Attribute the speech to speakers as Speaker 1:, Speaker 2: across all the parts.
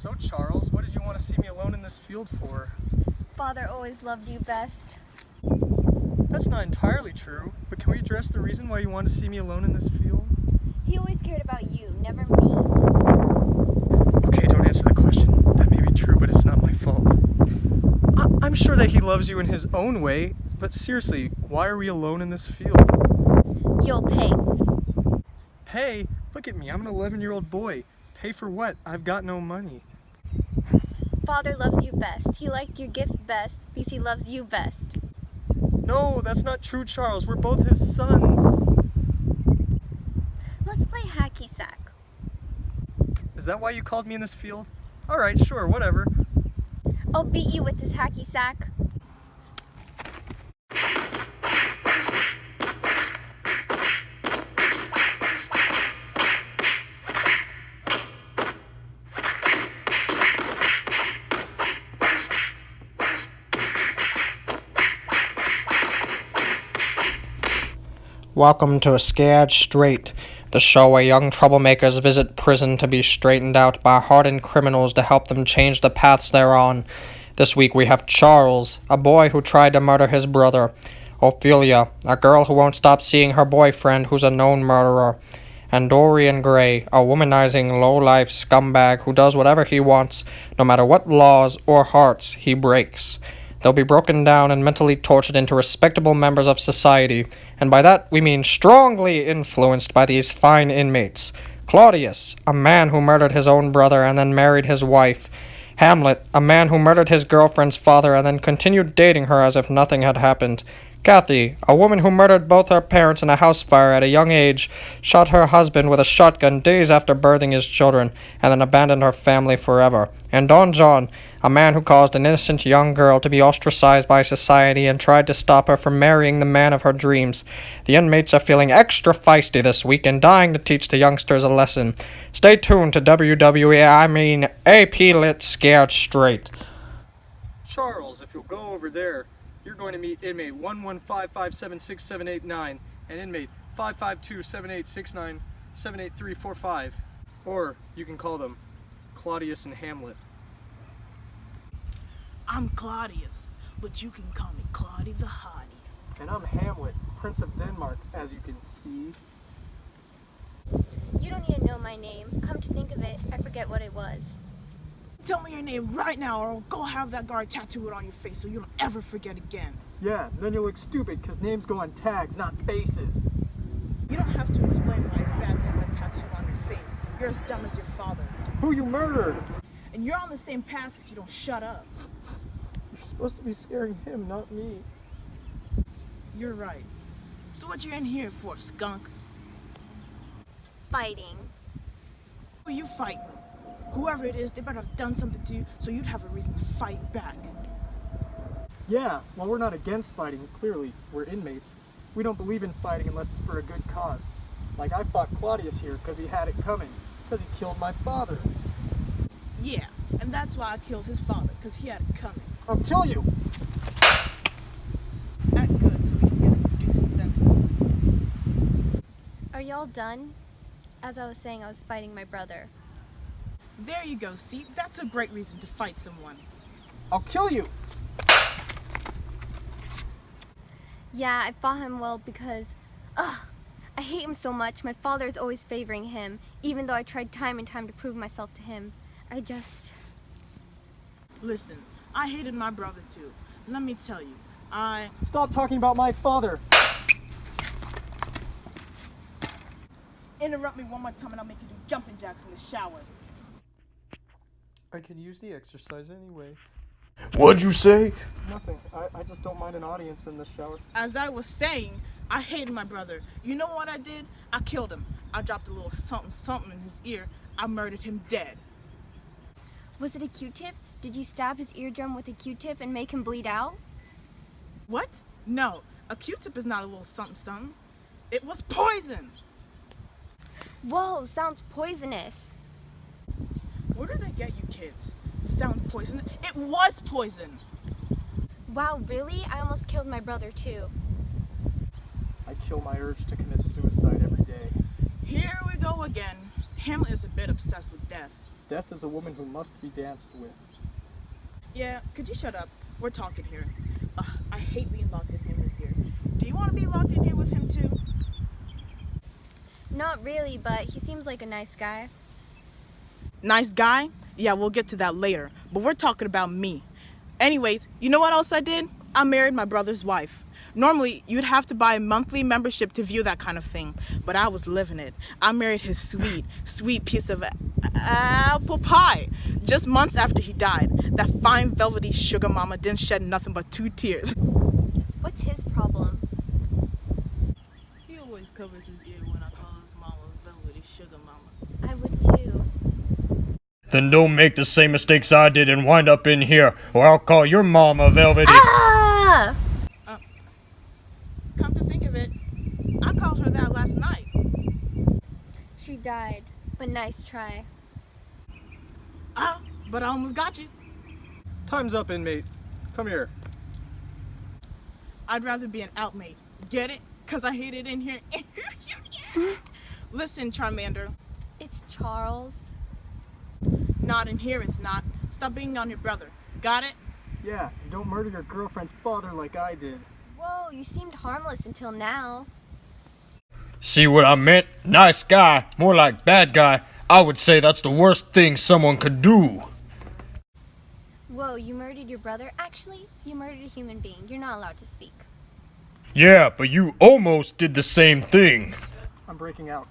Speaker 1: So, Charles, what did you want to see me alone in this field for?
Speaker 2: Father always loved you best.
Speaker 1: That's not entirely true, but can we address the reason why you wanted to see me alone in this field?
Speaker 2: He always cared about you, never me.
Speaker 1: Okay, don't answer the question. That may be true, but it's not my fault. I'm sure that he loves you in his own way, but seriously, why are we alone in this field?
Speaker 2: You'll pay.
Speaker 1: Pay? Look at me, I'm an 11-year-old boy. Pay for what? I've got no money.
Speaker 2: Father loves you best. He liked your gift best because he loves you best.
Speaker 1: No, that's not true, Charles. We're both his sons.
Speaker 2: Let's play hacky sack.
Speaker 1: Is that why you called me in this field? Alright, sure, whatever.
Speaker 2: I'll beat you with this hacky sack.
Speaker 3: Welcome to Scared Straight, the show where young troublemakers visit prison to be straightened out by hardened criminals to help them change the paths they're on. This week we have Charles, a boy who tried to murder his brother, Ophelia, a girl who won't stop seeing her boyfriend who's a known murderer, and Dorian Gray, a womanizing low-life scumbag who does whatever he wants, no matter what laws or hearts he breaks. They'll be broken down and mentally tortured into respectable members of society, and by that we mean strongly influenced by these fine inmates. Claudius, a man who murdered his own brother and then married his wife. Hamlet, a man who murdered his girlfriend's father and then continued dating her as if nothing had happened. Kathy, a woman who murdered both her parents in a house fire at a young age, shot her husband with a shotgun days after birthing his children, and then abandoned her family forever. And Don John, a man who caused an innocent young girl to be ostracized by society and tried to stop her from marrying the man of her dreams. The inmates are feeling extra feisty this week and dying to teach the youngsters a lesson. Stay tuned to AP Lit Scared Straight.
Speaker 1: Charles, if you'll go over there, you're going to meet inmate 115576789 and inmate 5527869788345. Or you can call them Claudius and Hamlet.
Speaker 4: I'm Claudius, but you can call me Claudie the Hottie.
Speaker 1: And I'm Hamlet, Prince of Denmark, as you can see.
Speaker 2: You don't need to know my name. Come to think of it, I forget what it was.
Speaker 4: Tell me your name right now or I'll go have that guard tattoo it on your face so you don't ever forget again.
Speaker 1: Yeah, then you look stupid because names go on tags, not faces.
Speaker 4: You don't have to explain why it's bad to have a tattoo on your face. You're as dumb as your father.
Speaker 1: Who you murdered?
Speaker 4: And you're on the same path if you don't shut up.
Speaker 1: You're supposed to be scaring him, not me.
Speaker 4: You're right. So what you in here for, skunk?
Speaker 2: Fighting.
Speaker 4: Who are you fighting? Whoever it is, they better have done something to you so you'd have a reason to fight back.
Speaker 1: Yeah, well, we're not against fighting, clearly. We're inmates. We don't believe in fighting unless it's for a good cause. Like I fought Claudius here because he had it coming, because he killed my father.
Speaker 4: Yeah, and that's why I killed his father, because he had it coming.
Speaker 1: I'll kill you!
Speaker 4: Act good so we can get a reduced sentence.
Speaker 2: Are y'all done? As I was saying, I was fighting my brother.
Speaker 4: There you go, see? That's a great reason to fight someone.
Speaker 1: I'll kill you!
Speaker 2: Yeah, I fought him well because, I hate him so much. My father is always favoring him, even though I tried time and time to prove myself to him.
Speaker 4: Listen, I hated my brother too. Let me tell you,
Speaker 1: Stop talking about my father!
Speaker 4: Interrupt me one more time and I'll make you do jumping jacks in the shower.
Speaker 1: I could use the exercise anyway.
Speaker 5: What'd you say?
Speaker 1: Nothing. I just don't mind an audience in the shower.
Speaker 4: As I was saying, I hated my brother. You know what I did? I killed him. I dropped a little something in his ear. I murdered him dead.
Speaker 2: Was it a Q-tip? Did you stab his eardrum with a Q-tip and make him bleed out?
Speaker 4: What? No, a Q-tip is not a little something. It was poison.
Speaker 2: Whoa, sounds poisonous.
Speaker 4: Where do they get you kids? Sounds poisonous? It was poison.
Speaker 2: Wow, really? I almost killed my brother too.
Speaker 1: I kill my urge to commit suicide every day.
Speaker 4: Here we go again. Hamlet is a bit obsessed with death.
Speaker 1: Death is a woman who must be danced with.
Speaker 4: Yeah, could you shut up? We're talking here. Ugh, I hate being locked in here. Do you want to be locked in here with him too?
Speaker 2: Not really, but he seems like a nice guy.
Speaker 4: Nice guy? Yeah, we'll get to that later. But we're talking about me. Anyways, you know what else I did? I married my brother's wife. Normally, you'd have to buy a monthly membership to view that kind of thing, but I was living it. I married his sweet piece of apple pie just months after he died. That fine velvety sugar mama didn't shed nothing but 2 tears.
Speaker 2: What's his problem?
Speaker 4: He always covers his ear when I call his mama velvety sugar mama.
Speaker 2: I would too.
Speaker 5: Then don't make the same mistakes I did and wind up in here, or I'll call your mama Velvety.
Speaker 2: Ah!
Speaker 4: Come to think of it, I called her that last night.
Speaker 2: She died, but nice try.
Speaker 4: But I almost got you.
Speaker 1: Time's up, inmate. Come here.
Speaker 4: I'd rather be an outmate. Get it? Cause I hate it in here. Listen, Charmander.
Speaker 2: It's Charles.
Speaker 4: Not in here, it's not. Stop being on your brother. Got it?
Speaker 1: Yeah, you don't murder your girlfriend's father like I did.
Speaker 2: Whoa, you seemed harmless until now.
Speaker 5: See what I meant? Nice guy, more like bad guy. I would say that's the worst thing someone could do.
Speaker 2: Whoa, you murdered your brother? Actually, you murdered a human being. You're not allowed to speak.
Speaker 5: Yeah, but you almost did the same thing.
Speaker 1: I'm breaking out.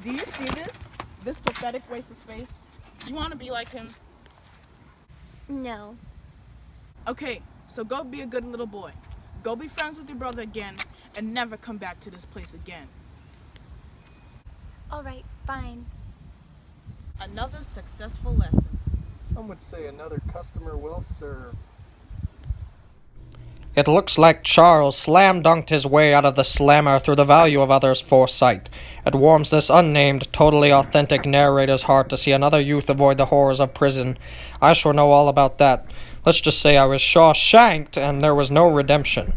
Speaker 4: Do you see this? This pathetic waste of space? You want to be like him?
Speaker 2: No.
Speaker 4: Okay, so go be a good little boy. Go be friends with your brother again and never come back to this place again.
Speaker 2: All right, fine.
Speaker 4: Another successful lesson.
Speaker 1: Some would say another customer well served.
Speaker 3: It looks like Charles slam-dunked his way out of the slammer through the value of others' foresight. It warms this unnamed, totally authentic narrator's heart to see another youth avoid the horrors of prison. I sure know all about that. Let's just say I was Shawshanked and there was no redemption.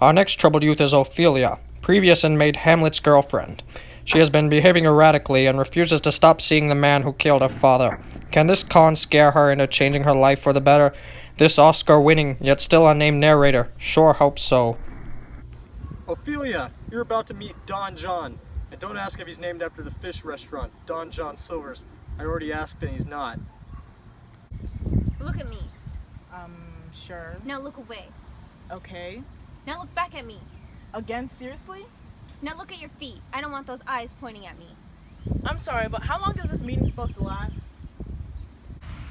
Speaker 3: Our next troubled youth is Ophelia, previous inmate Hamlet's girlfriend. She has been behaving erratically and refuses to stop seeing the man who killed her father. Can this con scare her into changing her life for the better? This Oscar-winning, yet still unnamed narrator sure hopes so.
Speaker 1: Ophelia, you're about to meet Don John. And don't ask if he's named after the fish restaurant, Don John Silver's. I already asked and he's not.
Speaker 2: Look at me.
Speaker 4: Sure.
Speaker 2: Now look away.
Speaker 4: Okay.
Speaker 2: Now look back at me.
Speaker 4: Again, seriously?
Speaker 2: Now look at your feet. I don't want those eyes pointing at me.
Speaker 4: I'm sorry, but how long is this meeting supposed to last?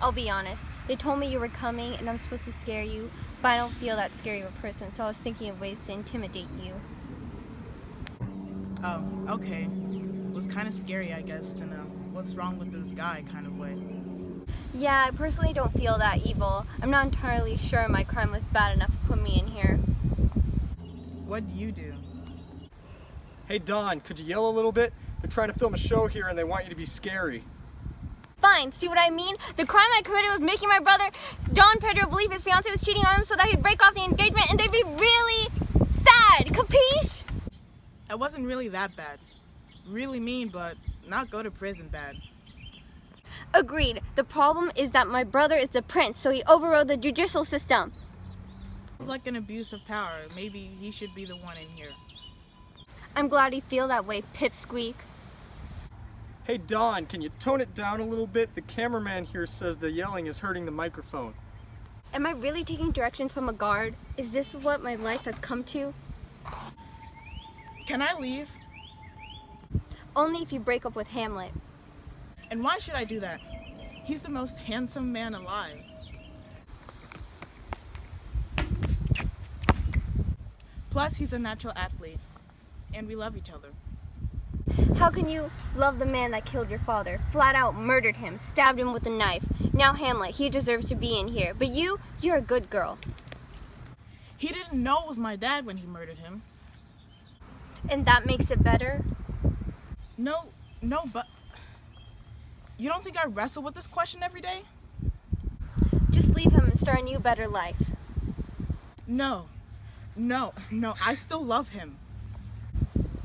Speaker 2: I'll be honest. They told me you were coming and I'm supposed to scare you, but I don't feel that scary of a person, so I was thinking of ways to intimidate you.
Speaker 4: Oh, okay. It was kind of scary, I guess, in a what's wrong with this guy kind of way.
Speaker 2: Yeah, I personally don't feel that evil. I'm not entirely sure my crime was bad enough to put me in here.
Speaker 4: What do you do?
Speaker 1: Hey Don, could you yell a little bit? They're trying to film a show here and they want you to be scary.
Speaker 2: Fine, see what I mean? The crime I committed was making my brother, Don Pedro, believe his fiancée was cheating on him so that he'd break off the engagement and they'd be really sad, capiche?
Speaker 4: It wasn't really that bad. Really mean, but not go to prison bad.
Speaker 2: Agreed. The problem is that my brother is the prince, so he overrode the judicial system.
Speaker 4: It's like an abuse of power. Maybe he should be the one in here.
Speaker 2: I'm glad you feel that way, Pipsqueak.
Speaker 1: Hey Don, can you tone it down a little bit? The cameraman here says the yelling is hurting the microphone.
Speaker 2: Am I really taking directions from a guard? Is this what my life has come to?
Speaker 4: Can I leave?
Speaker 2: Only if you break up with Hamlet.
Speaker 4: And why should I do that? He's the most handsome man alive. Plus, he's a natural athlete. And we love each other.
Speaker 2: How can you love the man that killed your father, flat out murdered him, stabbed him with a knife? Now Hamlet, he deserves to be in here. But you're a good girl.
Speaker 4: He didn't know it was my dad when he murdered him.
Speaker 2: And that makes it better?
Speaker 4: No, but... You don't think I wrestle with this question every day?
Speaker 2: Just leave him and start a new, better life.
Speaker 4: No, I still love him.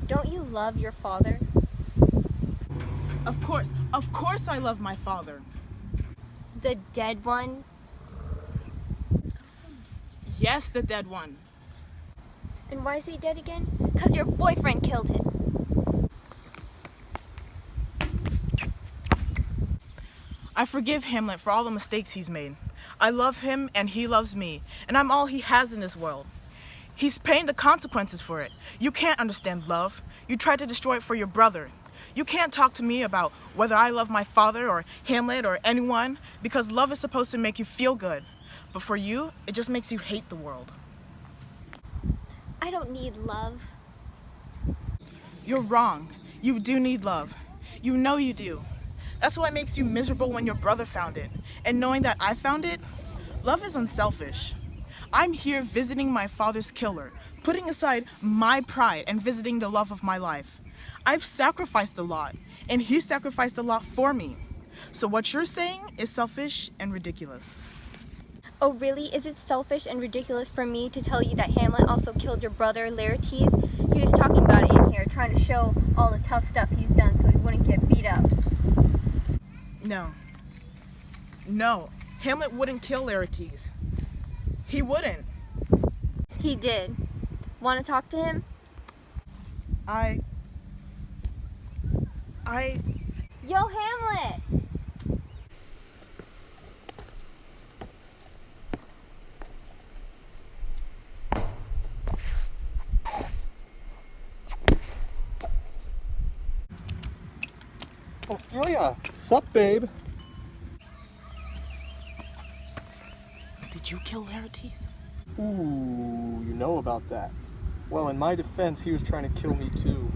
Speaker 2: Don't you love your father?
Speaker 4: Of course I love my father.
Speaker 2: The dead one?
Speaker 4: Yes, the dead one.
Speaker 2: And why is he dead again? Because your boyfriend killed him.
Speaker 4: I forgive Hamlet for all the mistakes he's made. I love him and he loves me, and I'm all he has in this world. He's paying the consequences for it. You can't understand love. You tried to destroy it for your brother. You can't talk to me about whether I love my father or Hamlet or anyone, because love is supposed to make you feel good. But for you, it just makes you hate the world.
Speaker 2: I don't need love.
Speaker 4: You're wrong. You do need love. You know you do. That's why it makes you miserable when your brother found it. And knowing that I found it, love is unselfish. I'm here visiting my father's killer, putting aside my pride and visiting the love of my life. I've sacrificed a lot, and he sacrificed a lot for me. So what you're saying is selfish and ridiculous.
Speaker 2: Oh really? Is it selfish and ridiculous for me to tell you that Hamlet also killed your brother, Laertes? He was talking about it in here, trying to show all the tough stuff he's done so he wouldn't get beat up.
Speaker 4: No, Hamlet wouldn't kill Laertes. He wouldn't.
Speaker 2: He did. Want to talk to him? Yo, Hamlet!
Speaker 1: Ophelia, sup, babe?
Speaker 4: Did you kill Laertes?
Speaker 1: Ooh, you know about that. Well, in my defense, he was trying to kill me too.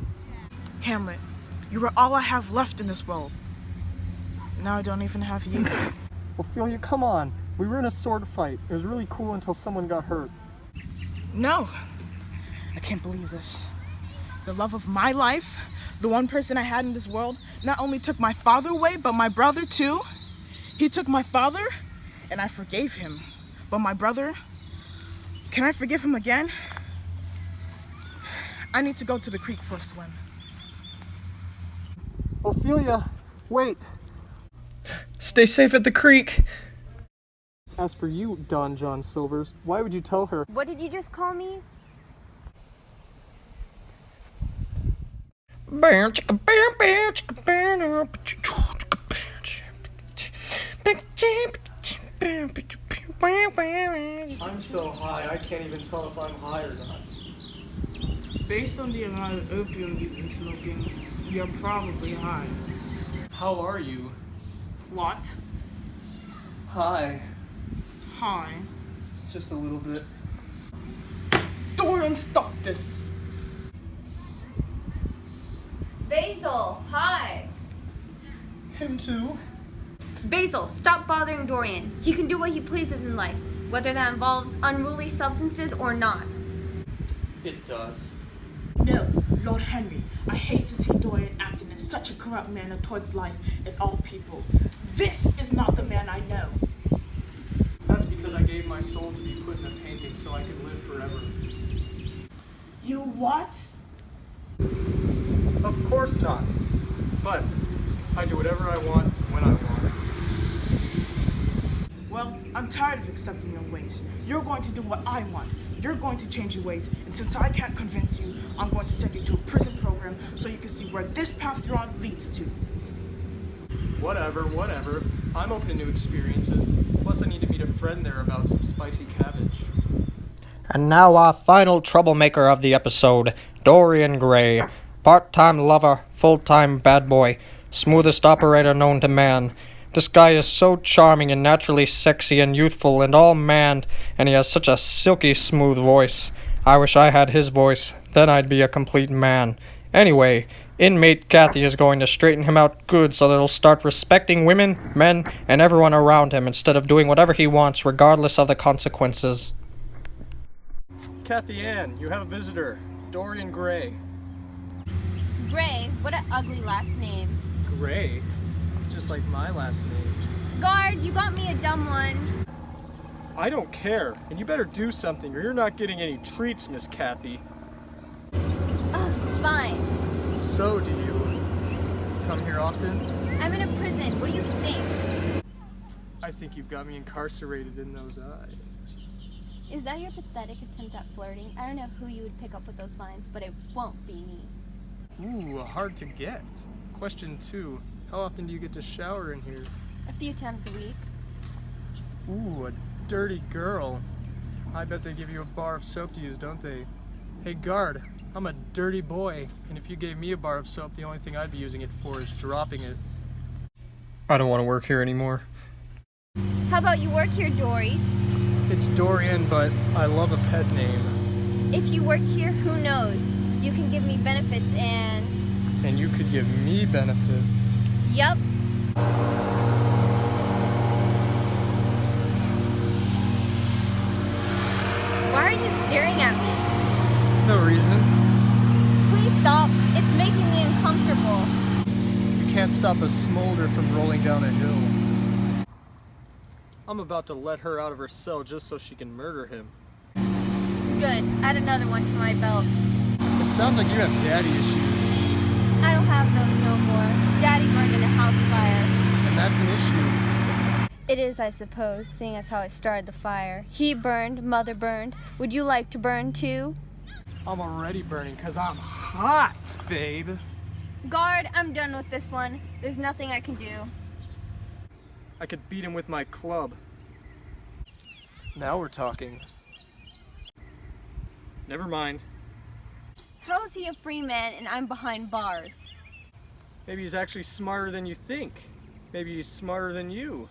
Speaker 4: Hamlet, you were all I have left in this world. Now I don't even have you.
Speaker 1: Ophelia, come on. We were in a sword fight. It was really cool until someone got hurt.
Speaker 4: No, I can't believe this. The love of my life, the one person I had in this world, not only took my father away, but my brother too. He took my father, and I forgave him. But my brother, can I forgive him again? I need to go to the creek for a swim.
Speaker 1: Ophelia, wait.
Speaker 3: Stay safe at the creek.
Speaker 1: As for you, Don John Silvers, why would you tell her?
Speaker 2: What did you just call me?
Speaker 1: I'm so high, I can't even tell if I'm high or not.
Speaker 6: Based on the amount of opium you've been smoking, you're probably high.
Speaker 1: How are you?
Speaker 6: What?
Speaker 1: Hi.
Speaker 6: High.
Speaker 1: Just a little bit.
Speaker 4: Dorian, stop this!
Speaker 2: Basil, hi!
Speaker 1: Him too?
Speaker 2: Basil, stop bothering Dorian. He can do what he pleases in life, whether that involves unruly substances or not.
Speaker 1: It does.
Speaker 4: No, Lord Henry, I hate to see Dorian acting in such a corrupt manner towards life and all people. This is not the man I know.
Speaker 1: That's because I gave my soul to be put in a painting so I could live forever.
Speaker 4: You what?
Speaker 1: Of course not. But I do whatever I want when I want.
Speaker 4: Well, I'm tired of accepting your ways. You're going to do what I want. You're going to change your ways, and since I can't convince you, I'm going to send you to a prison program so you can see where this path you're on leads to.
Speaker 1: Whatever. I'm open to new experiences. Plus, I need to meet a friend there about some spicy cabbage.
Speaker 3: And now our final troublemaker of the episode, Dorian Gray. Part-time lover, full-time bad boy, smoothest operator known to man. This guy is so charming and naturally sexy and youthful and all man, and he has such a silky smooth voice. I wish I had his voice, then I'd be a complete man. Anyway, inmate Kathy is going to straighten him out good so that he'll start respecting women, men, and everyone around him instead of doing whatever he wants regardless of the consequences.
Speaker 1: Kathy Ann, you have a visitor. Dorian Gray.
Speaker 2: Gray, what an ugly last name.
Speaker 1: Gray? Just like my last name.
Speaker 2: Guard, you got me a dumb one.
Speaker 1: I don't care, and you better do something or you're not getting any treats, Miss Kathy.
Speaker 2: Ugh, fine.
Speaker 1: So do you. come here often?
Speaker 2: I'm in a prison. What do you think?
Speaker 1: I think you've got me incarcerated in those eyes.
Speaker 2: Is that your pathetic attempt at flirting? I don't know who you would pick up with those lines, but it won't be me.
Speaker 1: Ooh, hard to get. Question 2. How often do you get to shower in here?
Speaker 2: A few times a week.
Speaker 1: Ooh, a dirty girl. I bet they give you a bar of soap to use, don't they? Hey guard, I'm a dirty boy, and if you gave me a bar of soap, the only thing I'd be using it for is dropping it.
Speaker 3: I don't want to work here anymore.
Speaker 2: How about you work here, Dory?
Speaker 1: It's Dorian, but I love a pet name.
Speaker 2: If you work here, who knows? You can give me benefits and...
Speaker 1: And you could give me benefits.
Speaker 2: Yup. Why are you staring at me?
Speaker 1: No reason.
Speaker 2: Please stop. It's making me uncomfortable.
Speaker 1: You can't stop a smolder from rolling down a hill. I'm about to let her out of her cell just so she can murder him.
Speaker 2: Good. Add another one to my belt.
Speaker 1: It sounds like you have daddy issues,
Speaker 2: I don't have those no more. Daddy burned in a house fire.
Speaker 1: and that's an issue.
Speaker 2: It is, I suppose, seeing as how I started the fire. He burned, mother burned. Would you like to burn too?
Speaker 1: I'm already burning because I'm hot, babe.
Speaker 2: Guard, I'm done with this one. There's nothing I can do.
Speaker 1: I could beat him with my club. Now we're talking. Never mind.
Speaker 2: How is he a free man and I'm behind bars?
Speaker 1: Maybe he's actually smarter than you think. Maybe he's smarter than you.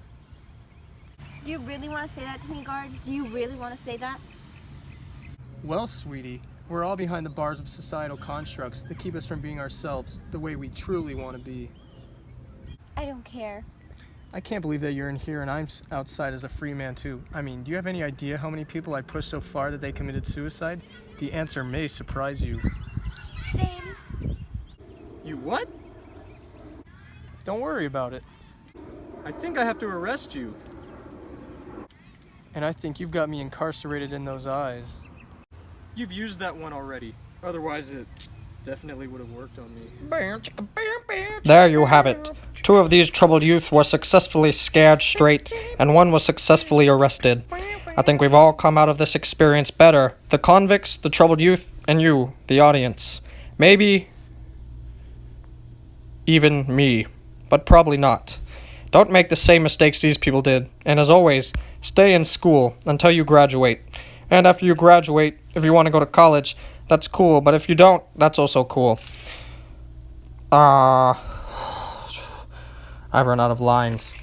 Speaker 2: Do you really want to say that to me, Guard? Do you really want to say that?
Speaker 1: Well, sweetie, we're all behind the bars of societal constructs that keep us from being ourselves the way we truly want to be.
Speaker 2: I don't care.
Speaker 1: I can't believe that you're in here and I'm outside as a free man too. I mean, do you have any idea how many people I pushed so far that they committed suicide? The answer may surprise you.
Speaker 2: Same.
Speaker 1: You what? Don't worry about it. I think I have to arrest you. And I think you've got me incarcerated in those eyes. You've used that one already. Otherwise it definitely would have worked on me.
Speaker 3: There you have it. 2 of these troubled youth were successfully scared straight, and 1 was successfully arrested. I think we've all come out of this experience better. The convicts, the troubled youth, and you, the audience. Maybe even me, but probably not. Don't make the same mistakes these people did, and as always, stay in school until you graduate. And after you graduate, if you want to go to college, that's cool, but if you don't, that's also cool. I've run out of lines.